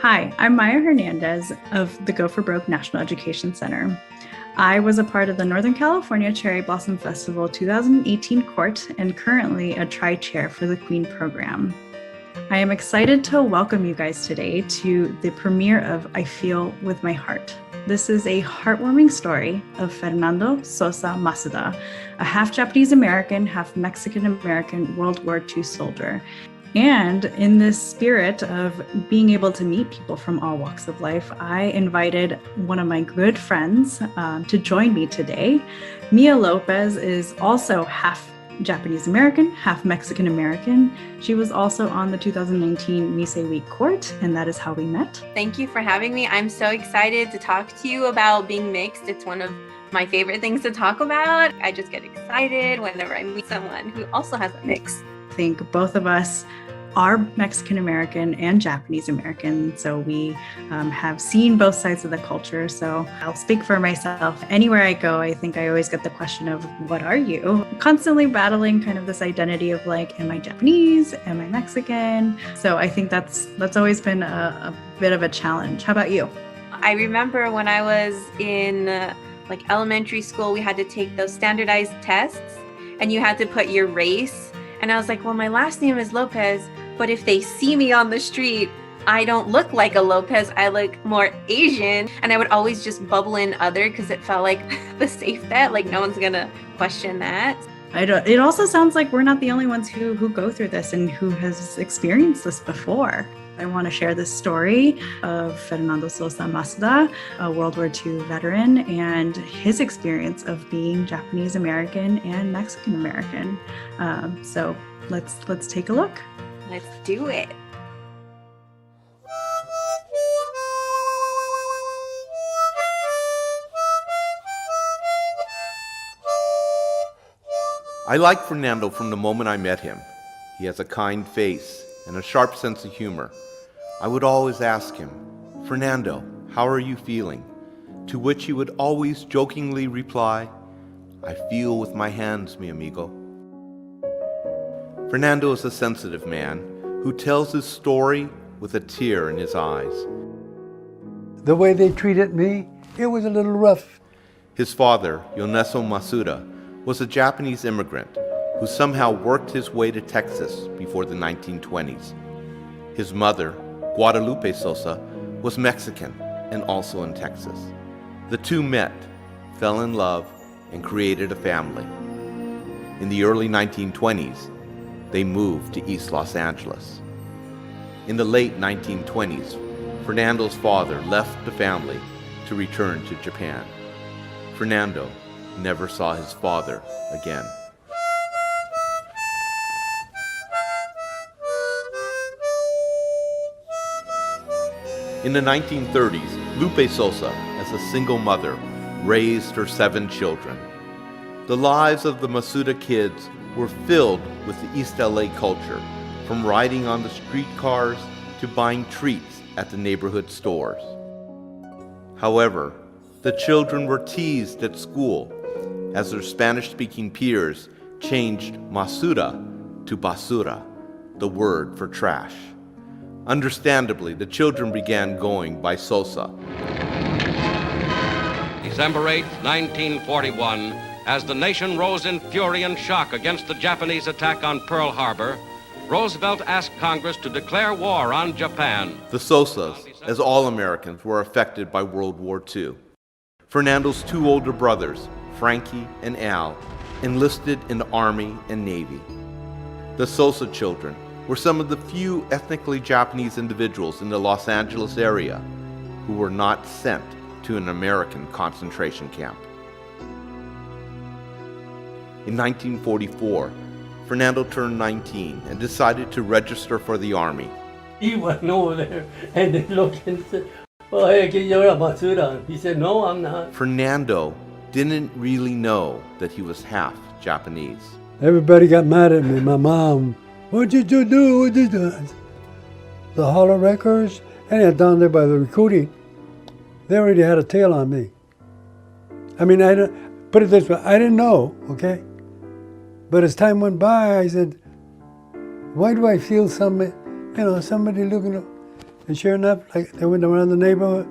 Hi, I'm Maya Hernandez of the Go for Broke National Education Center. I was a part of the Northern California Cherry Blossom Festival 2018 court and currently a tri-chair for the Queen program. I am excited to welcome you guys today to the premiere of I Feel with My Heart. This is a heartwarming story of Fernando Sosa Masuda, a half Japanese American, half Mexican American World War II soldier. And in this spirit of being able to meet people from all walks of life, I invited one of my good friends to join me today. Mia Lopez is also half Japanese American, half Mexican American. She was also on the 2019 Nisei Week Court, and that is how we met. Thank you for having me. I'm so excited to talk to you about being mixed. It's one of my favorite things to talk about. I just get excited whenever I meet someone who also has a mix. I think both of us are Mexican American and Japanese American, so we have seen both sides of the culture. So I'll speak for myself. Anywhere I go, I think I always get the question of, what are you? Constantly battling kind of this identity of like, am I Japanese? Am I Mexican? So I think that's always been a bit of a challenge. How about you? I remember when I was in elementary school, we had to take those standardized tests and you had to put your race. And I was like, well, my last name is Lopez, but if they see me on the street, I don't look like a Lopez. I look more Asian. And I would always just bubble in other because it felt like the safe bet, like no one's going to question that. It also sounds like we're not the only ones who go through this and who has experienced this before. I want to share this story of Fernando Sosa Masuda, a World War II veteran, and his experience of being Japanese American and Mexican American. So let's take a look. Let's do it. I like Fernando from the moment I met him. He has a kind face and a sharp sense of humor. I would always ask him, "Fernando, how are you feeling?" To which he would always jokingly reply, "I feel with my hands, mi amigo." Fernando is a sensitive man who tells his story with a tear in his eyes. The way they treated me, it was a little rough. His father, Fernando Masuda, was a Japanese immigrant who somehow worked his way to Texas before the 1920s. His mother, Guadalupe Sosa, was Mexican and also in Texas. The two met, fell in love, and created a family. In the early 1920s, they moved to East Los Angeles. In the late 1920s, Fernando's father left the family to return to Japan. Fernando never saw his father again. In the 1930s, Lupe Sosa, as a single mother, raised her 7 children. The lives of the Masuda kids were filled with the East L.A. culture, from riding on the streetcars to buying treats at the neighborhood stores. However, the children were teased at school as their Spanish-speaking peers changed Masuda to basura, the word for trash. Understandably, the children began going by Sosa. December 8, 1941, as the nation rose in fury and shock against the Japanese attack on Pearl Harbor, Roosevelt asked Congress to declare war on Japan. The Sosas, as all Americans, were affected by World War II. Fernando's 2 older brothers, Frankie and Al, enlisted in the Army and Navy. The Sosa children were some of the few ethnically Japanese individuals in the Los Angeles area who were not sent to an American concentration camp. In 1944, Fernando turned 19 and decided to register for the Army. He went over there and they looked and said, "Oh, hey, you're a Masuda." He said, "No, I'm not." Fernando didn't really know that he was half Japanese. Everybody got mad at me. My mom, "What did you do? What did you do?" The Hall of Records, and down there by the recruiting, they already had a tail on me. I mean, put it this way, I didn't know, okay? But as time went by, I said, why do I feel somebody looking up? And sure enough, like they went around the neighborhood,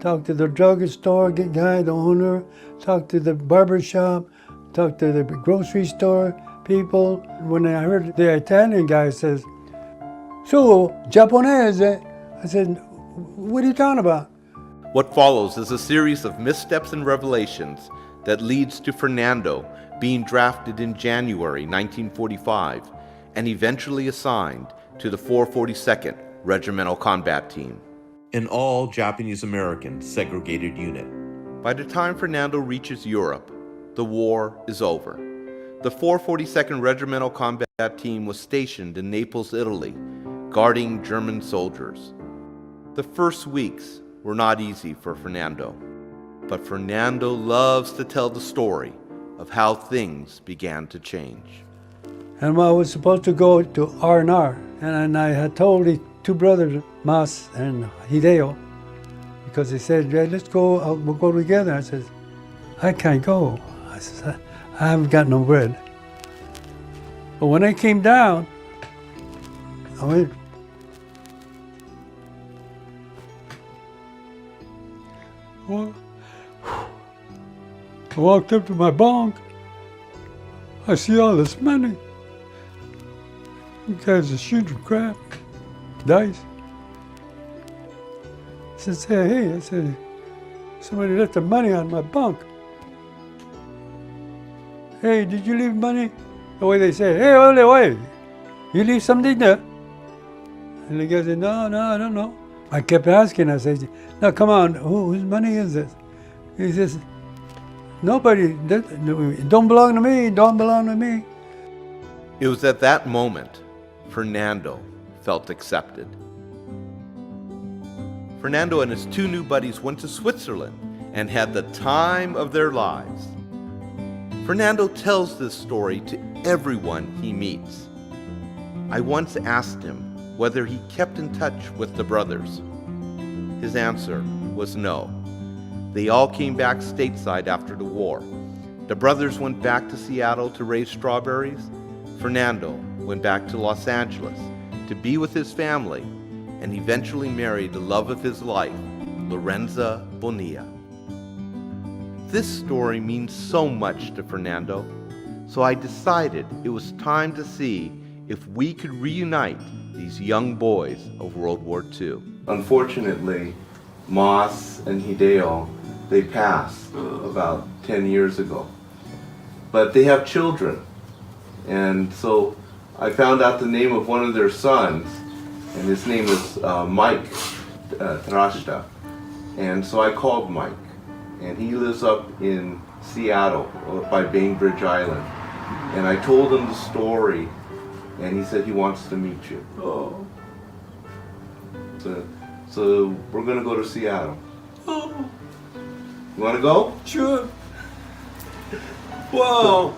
talked to the drugstore guy, the owner, talked to the barber shop, talked to the grocery store people. When I heard the Italian guy says, "So, Japanese," I said, "What are you talking about?" What follows is a series of missteps and revelations that leads to Fernando being drafted in January 1945 and eventually assigned to the 442nd Regimental Combat Team, an all Japanese American segregated unit. By the time Fernando reaches Europe, the war is over. The 442nd Regimental Combat Team was stationed in Naples, Italy, guarding German soldiers. The first weeks were not easy for Fernando, but Fernando loves to tell the story of how things began to change. And I was supposed to go to R&R, and I had told the two brothers, Mas and Hideo, because they said, "Yeah, let's go, we'll go together." I said, "I can't go." I said, "I haven't got no bread." But when I came down, I went, I walked up to my bunk. I see all this money. You guys are shooting crap, dice. I said, "Hey," I said, "somebody left the money on my bunk." "Hey, did you leave money?" The way they say, "Hey, wait, you leave something there?" And the guy said, No, I don't know." I kept asking. I said, "Now, come on, whose money is this?" He says, "Nobody, it don't belong to me, it don't belong to me." It was at that moment Fernando felt accepted. Fernando and his two new buddies went to Switzerland and had the time of their lives. Fernando tells this story to everyone he meets. I once asked him whether he kept in touch with the brothers. His answer was no. They all came back stateside after the war. The brothers went back to Seattle to raise strawberries. Fernando went back to Los Angeles to be with his family and eventually married the love of his life, Lorenza Bonilla. This story means so much to Fernando, so I decided it was time to see if we could reunite these young boys of World War II. Unfortunately, Mas and Hideo, they passed about 10 years ago. But they have children. And so I found out the name of one of their sons, and his name is Mike Trashta. And so I called Mike, and he lives up in Seattle by Bainbridge Island. And I told him the story, and he said he wants to meet you. Oh. So we're gonna go to Seattle. Oh. You wanna go? Sure. Wow.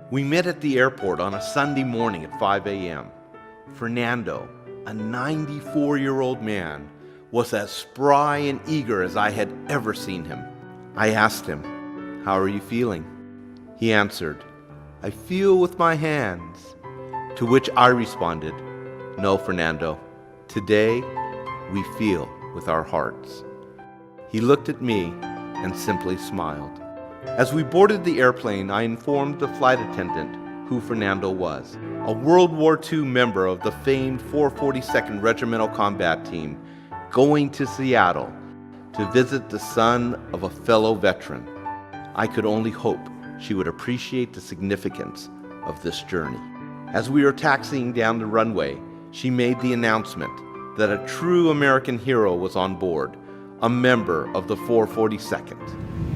We met at the airport on a Sunday morning at 5 a.m. Fernando, a 94-year-old man, was as spry and eager as I had ever seen him. I asked him, "How are you feeling?" He answered, "I feel with my hands." To which I responded, "No, Fernando, today we feel with our hearts." He looked at me and simply smiled. As we boarded the airplane, I informed the flight attendant who Fernando was, a World War II member of the famed 442nd Regimental Combat Team, going to Seattle to visit the son of a fellow veteran. I could only hope she would appreciate the significance of this journey. As we were taxiing down the runway, she made the announcement that a true American hero was on board, a member of the 442nd.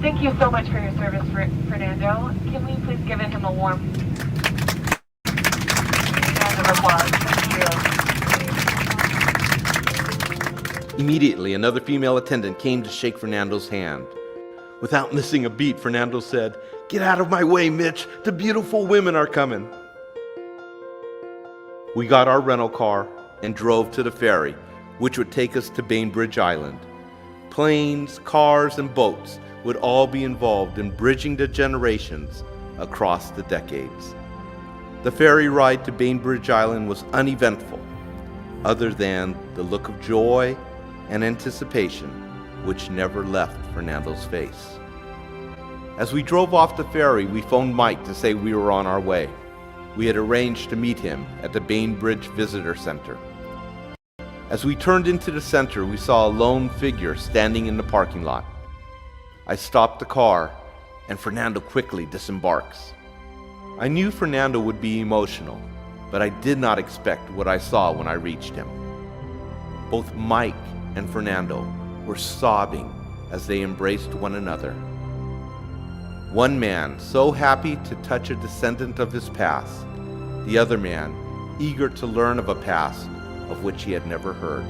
Thank you so much for your service, Fernando. Can we please give him a warm round of applause? Thank you. Immediately, another female attendant came to shake Fernando's hand. Without missing a beat, Fernando said, "Get out of my way, Mitch. The beautiful women are coming." We got our rental car and drove to the ferry, which would take us to Bainbridge Island. Planes, cars, and boats would all be involved in bridging the generations across the decades. The ferry ride to Bainbridge Island was uneventful. other than the look of joy and anticipation which never left Fernando's face. As we drove off the ferry, we phoned Mike to say we were on our way. We had arranged to meet him at the Bainbridge Visitor Center. As we turned into the center, we saw a lone figure standing in the parking lot. I stopped the car, and Fernando quickly disembarks. I knew Fernando would be emotional, but I did not expect what I saw when I reached him. Both Mike and Fernando were sobbing as they embraced one another. One man so happy to touch a descendant of his past, the other man eager to learn of a past of which he had never heard.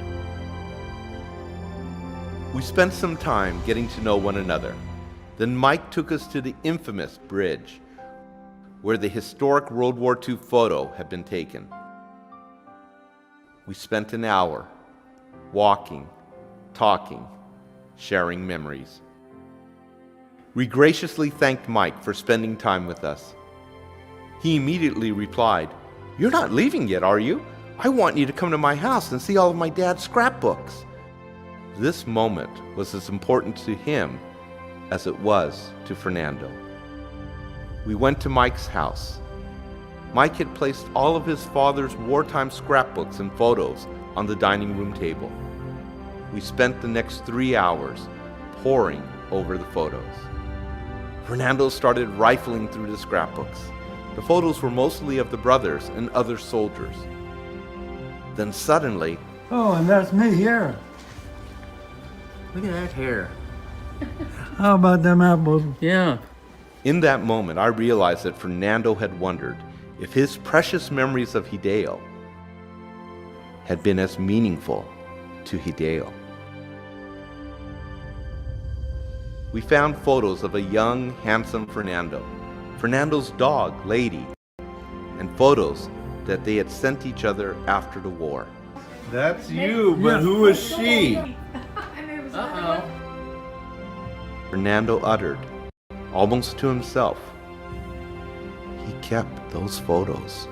We spent some time getting to know one another. Then Mike took us to the infamous bridge where the historic World War II photo had been taken. We spent an hour walking, talking, sharing memories. We graciously thanked Mike for spending time with us. He immediately replied, "You're not leaving yet, are you? I want you to come to my house and see all of my dad's scrapbooks." This moment was as important to him as it was to Fernando. We went to Mike's house. Mike had placed all of his father's wartime scrapbooks and photos on the dining room table. We spent the next 3 hours poring over the photos. Fernando started rifling through the scrapbooks. The photos were mostly of the brothers and other soldiers. Then suddenly, Oh, and that's me here. Look at that hair. How about them apples? Yeah. in that moment, I realized that Fernando had wondered if his precious memories of Hideo had been as meaningful to Hideo. We found photos of a young, handsome Fernando, Fernando's dog, Lady, and photos that they had sent each other after the war. That's you, but who is she? Uh-oh. Fernando uttered, almost to himself, he kept those photos.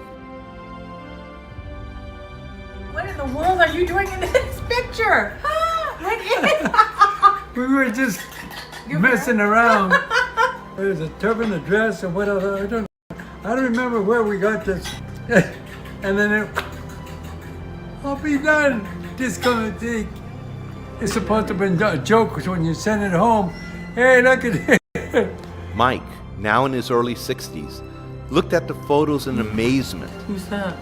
What in the world are you doing in this picture? We were just messing around. There's a turban, a dress, and what other, I don't remember where we got this. And then I'll be done. This kind of thing. It's supposed to be a joke when you send it home. Hey, look at it. Mike, now in his early 60s, looked at the photos in amazement Who's that?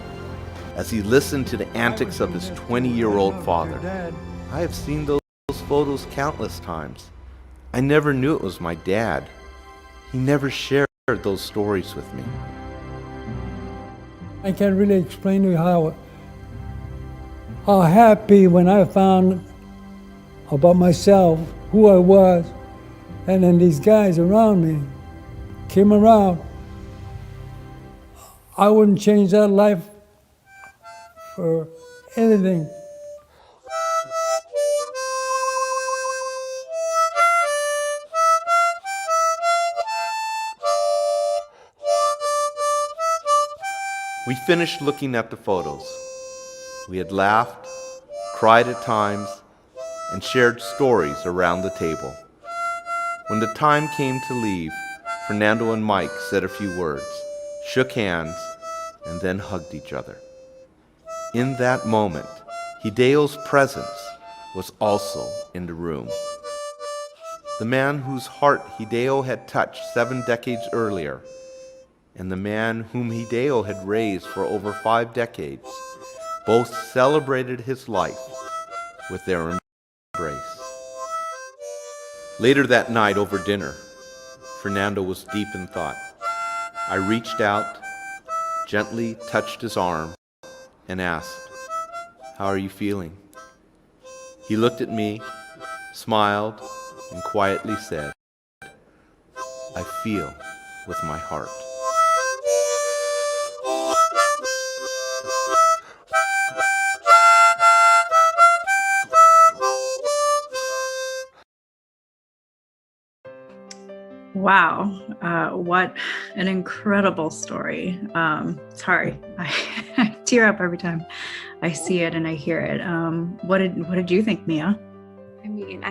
as he listened to the antics of his 20-year-old father. I have seen those photos countless times. I never knew it was my dad. He never shared those stories with me. I can't really explain to you how happy when I found about myself, who I was, and then these guys around me came around. I wouldn't change that life for anything. We finished looking at the photos. We had laughed, cried at times, and shared stories around the table. When the time came to leave, Fernando and Mike said a few words, shook hands, and then hugged each other. In that moment, Hideo's presence was also in the room. The man whose heart Hideo had touched 7 decades earlier, and the man whom Hideo had raised for over 5 decades, both celebrated his life with their embrace. Later that night over dinner, Fernando was deep in thought. I reached out, gently touched his arm, and asked, "How are you feeling?" He looked at me, smiled, and quietly said, "I feel with my heart." Wow, what an incredible story. Sorry, I tear up every time. I see it and I hear it. What did you think, Mia? I mean,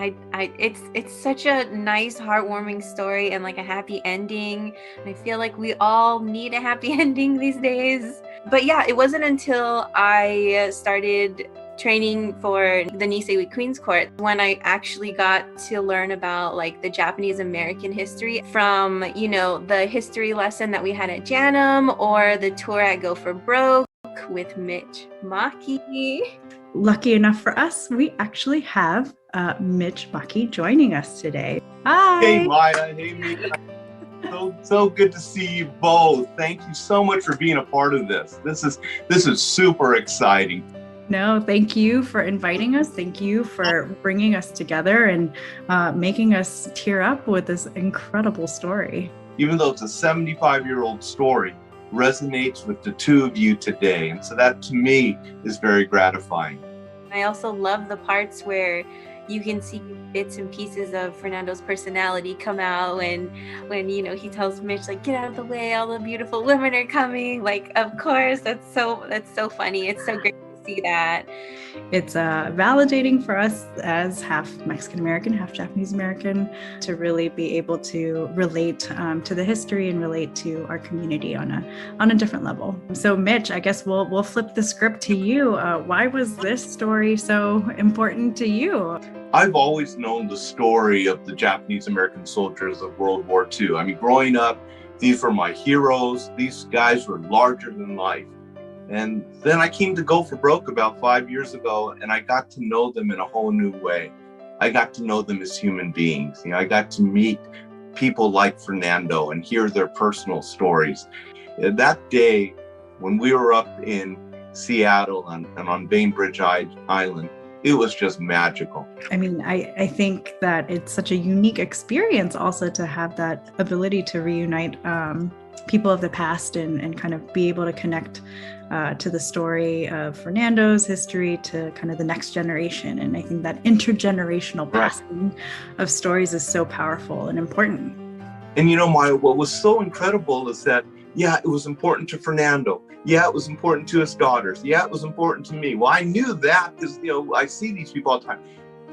it's such a nice, heartwarming story and like a happy ending. And I feel like we all need a happy ending these days. But yeah, it wasn't until I started training for the Nisei Week Court when I actually got to learn about like the Japanese American history from, the history lesson that we had at Janum or the tour at Go for Broke with Mitch, Maki. Lucky enough for us, we actually have Mitch, Maki joining us today. Hi. Hey Maya, hey Mia. So good to see you both. Thank you so much for being a part of this. This is super exciting. No, thank you for inviting us. Thank you for bringing us together and making us tear up with this incredible story. Even though it's a 75-year-old story, resonates with the two of you today. And so that to me is very gratifying. I also love the parts where you can see bits and pieces of Fernando's personality come out and when he tells Mitch like, get out of the way, all the beautiful women are coming. Like, of course, that's so funny. It's so great to see that. It's validating for us as half Mexican American, half Japanese American to really be able to relate to the history and relate to our community on a different level. So Mitch, I guess we'll flip the script to you. Why was this story so important to you? I've always known the story of the Japanese American soldiers of World War II. I mean, growing up, these were my heroes. These guys were larger than life. And then I came to Go for Broke about 5 years ago, and I got to know them in a whole new way. I got to know them as human beings. I got to meet people like Fernando and hear their personal stories. That day, when we were up in Seattle and on Bainbridge Island, it was just magical. I mean, I think that it's such a unique experience also to have that ability to reunite people of the past and kind of be able to connect to the story of Fernando's history to kind of the next generation. And I think that intergenerational passing of stories is so powerful and important. And Maya, what was so incredible is that, yeah, it was important to Fernando. Yeah, it was important to his daughters. Yeah, it was important to me. Well, I knew that because, I see these people all the time.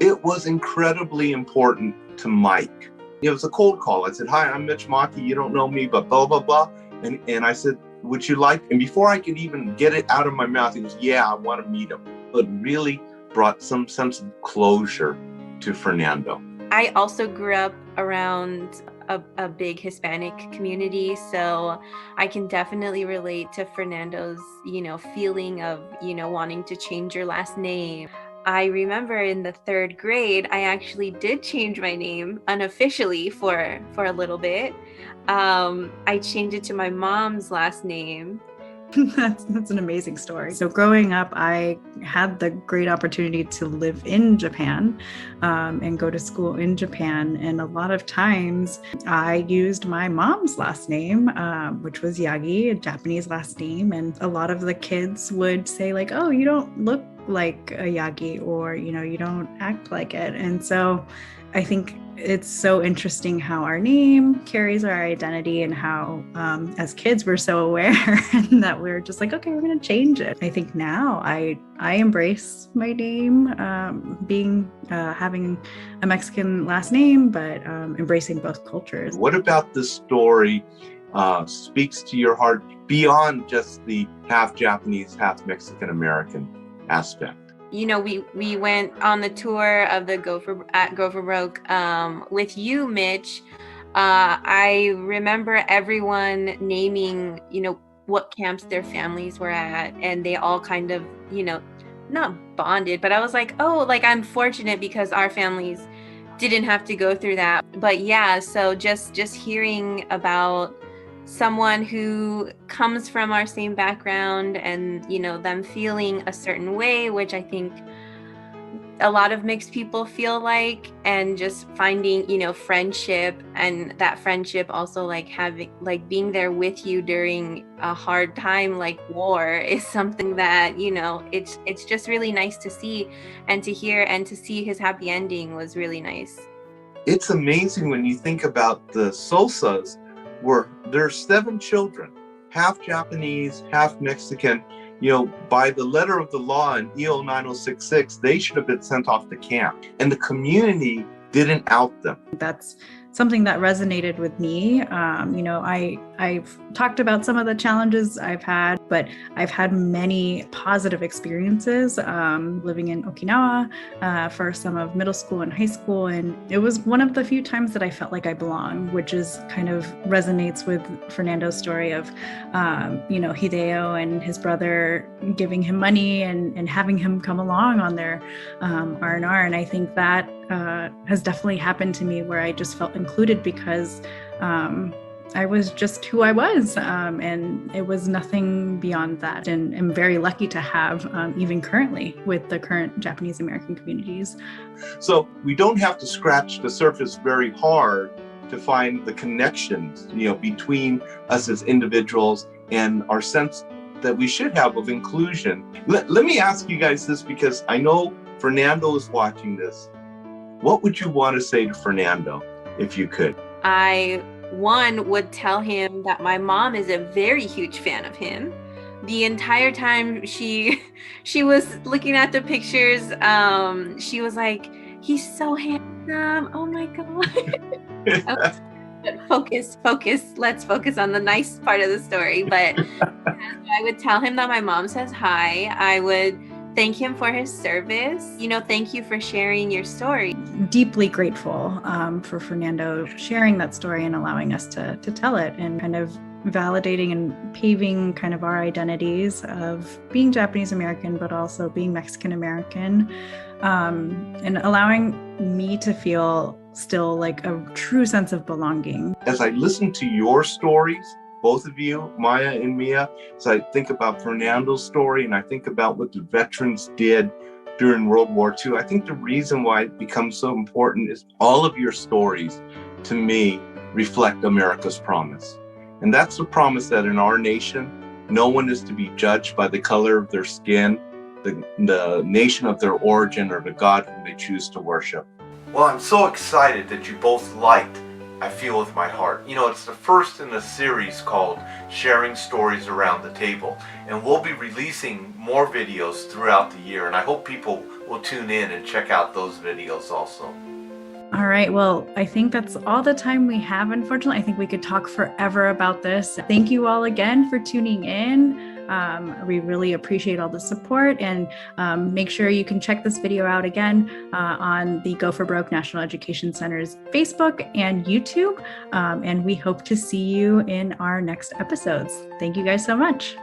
It was incredibly important to Mike. It was a cold call. I said, hi, I'm Mitch Maki. You don't know me, but blah, blah, blah. And I said, would you like? And before I could even get it out of my mouth, he goes, yeah, I want to meet him. It really brought some sense of closure to Fernando. I also grew up around a big Hispanic community, so I can definitely relate to Fernando's, feeling of, wanting to change your last name. I remember in the 3rd grade, I actually did change my name unofficially for a little bit. I changed it to my mom's last name. That's an amazing story. So growing up, I had the great opportunity to live in Japan and go to school in Japan. And a lot of times I used my mom's last name, which was Yagi, a Japanese last name. And a lot of the kids would say like, oh, you don't look like a Yagi, or, you don't act like it. And so I think it's so interesting how our name carries our identity and how as kids we're so aware and that we're just like, okay, we're going to change it. I think now I embrace my name having a Mexican last name, but embracing both cultures. What about this story speaks to your heart beyond just the half Japanese, half Mexican American aspect? We went on the tour of the Go for Broke with you, Mitch. I remember everyone naming, what camps their families were at, and they all kind of, not bonded, but I was like, oh, like I'm fortunate because our families didn't have to go through that. But yeah, so just hearing about someone who comes from our same background and, them feeling a certain way, which I think a lot of mixed people feel like, and just finding, friendship, and that friendship also like having, like being there with you during a hard time like war is something that, it's just really nice to see and to hear, and to see his happy ending was really nice. It's amazing when you think about the Sosas. There's 7 children, half Japanese, half Mexican, by the letter of the law in EO 9066, they should have been sent off to camp, and the community didn't out them. That's something that resonated with me. I've talked about some of the challenges I've had, but I've had many positive experiences living in Okinawa for some of middle school and high school. And it was one of the few times that I felt like I belong, which is kind of resonates with Fernando's story of, Hideo and his brother giving him money and having him come along on their R&R. And I think that has definitely happened to me, where I just felt included because I was just who I was, and it was nothing beyond that. And I'm very lucky to have, even currently with the current Japanese American communities. So we don't have to scratch the surface very hard to find the connections, between us as individuals and our sense that we should have of inclusion. Let me ask you guys this, because I know Fernando is watching this. What would you want to say to Fernando if you could? I would tell him that my mom is a very huge fan of him. The entire time she was looking at the pictures, she was like, he's so handsome. Oh my God. Focus. Let's focus on the nice part of the story. But I would tell him that my mom says hi. I would thank him for his service. Thank you for sharing your story. Deeply grateful for Fernando sharing that story and allowing us to tell it, and kind of validating and paving kind of our identities of being Japanese American, but also being Mexican American, and allowing me to feel still like a true sense of belonging. As I listen to your stories, both of you, Maya and Mia, as I think about Fernando's story and I think about what the veterans did during World War II, I think the reason why it becomes so important is all of your stories, to me, reflect America's promise. And that's the promise that in our nation, no one is to be judged by the color of their skin, the nation of their origin, or the God whom they choose to worship. Well, I'm so excited that you both liked I Feel With My Heart. It's the first in a series called Sharing Stories Around the Table, and we'll be releasing more videos throughout the year, and I hope people will tune in and check out those videos also. All right, well, I think that's all the time we have, unfortunately. I think we could talk forever about this. Thank you all again for tuning in. We really appreciate all the support, and make sure you can check this video out again on the Go for Broke National Education Center's Facebook and YouTube. And we hope to see you in our next episodes. Thank you guys so much.